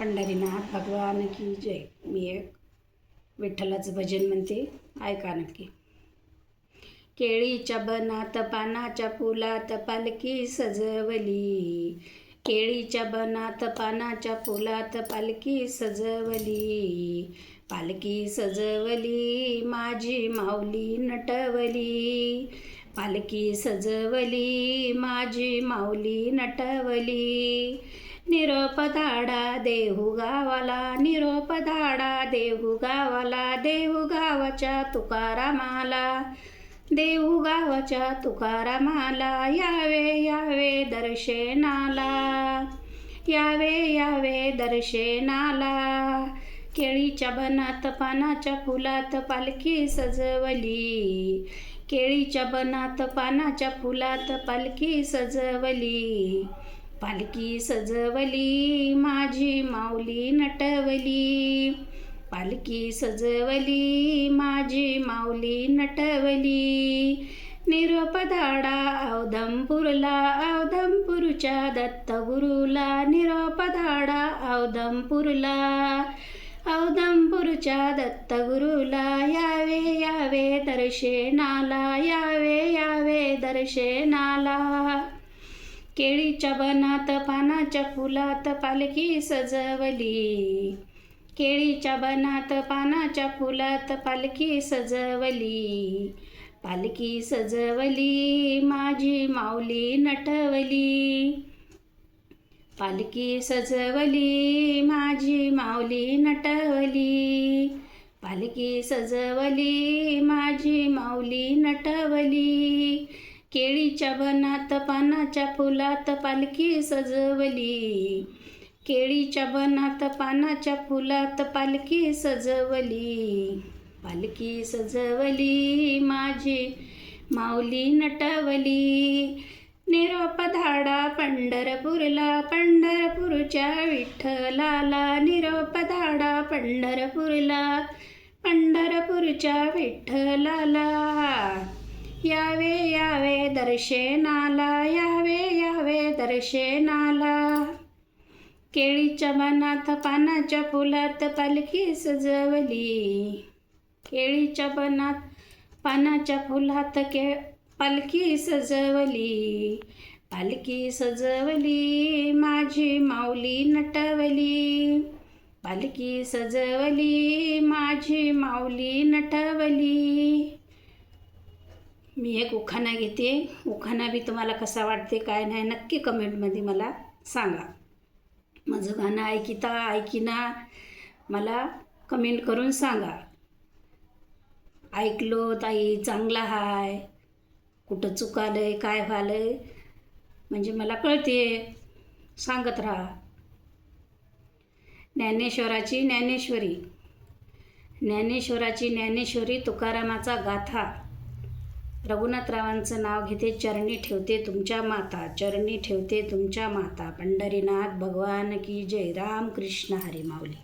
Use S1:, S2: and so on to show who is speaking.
S1: पंढरीनाथ भगवान की जय. मी एक विठ्ठलाचं भजन म्हणते, ऐका नक्की. केळीच्या बनात पानाच्या फुलात पालखी सजवली, केळीच्या बनात पानाच्या फुलात पालखी सजवली, पालखी सजवली माझी माऊली नटवली, पालखी सजवली माझी माऊली नटवली. निरोप धाडा देहू गावाला, निरोप धाडा देहू गावाला, देहू गावाच्या तुकारामाला, देहू गावाच्या तुकारामाला. यावे यावे दर्शनाला, यावे यावे दर्शनाला. केळीच्या बनात पानाच्या फुलात पालखी सजवली, केळीच्या बनात पानाच्या फुलात पालखी सजवली, पालखी सजवली माझी माऊली नटवली, पालखी सजवली माझी माऊली नटवली. निरोप धाडा औदंपूरला, औदंपूरच्या दत्तगुरूला, निरोप धाडा औदंपूरला, औदंपूरच्या दत्तगुरूला. यावे यावे दर्शनाला, यावे यावे दर्शनाला. केळीच्या बनात पानाच्या फुलात पालखी सजवली, केळीच्या बनात पानाच्या फुलात पालखी सजवली, पालखी सजवली माझी माऊली नटवली, पालखी सजवली माझी माऊली नटवली, पालखी सजवली माझी माऊली नटवली. केळीच्या बनात पानाच्या फुलात पालखी सजवली, केळीच्या बनात पानाच्या फुलात पालखी सजवली, पालखी सजवली माझी माऊली नटवली. निरोप धाडा पंढरपूरला, पंढरपूरच्या विठ्ठलाला, निरोप धाडा पंढरपूरला, पंढरपूरच्या विठ्ठलाला. यावे यावे दर्शनाला, यावे यावे दर्शनाला. केळीच्या बनात पानाच्या फुलात पालखी सजवली, केळीच्या बनात पानाच्या फुलात पालखी सजवली, पालखी सजवली माझी माऊली नटवली, पालखी सजवली माझी माऊली नटवली. मी एक उखाणा घेते. उखाणा बी तुम्हाला कसा वाटते काय नाही नक्की कमेंटमध्ये मला सांगा. माझं गाणं ऐकिना मला कमेंट करून सांगा. ऐकलो ताई चांगला हाय, कुठं चुकालंय काय व्हालंय म्हणजे मला कळते, सांगत राहा. ज्ञानेश्वराची ज्ञानेश्वरी, ज्ञानेश्वराची ज्ञानेश्वरी तुकारामाचा गाथा. रघुनाथरावांचं नाव घेते, चरणी ठेवते तुमच्या माता, चरणी ठेवते तुमच्या माता. पंढरीनाथ भगवान की जय. राम कृष्ण हरी माऊली.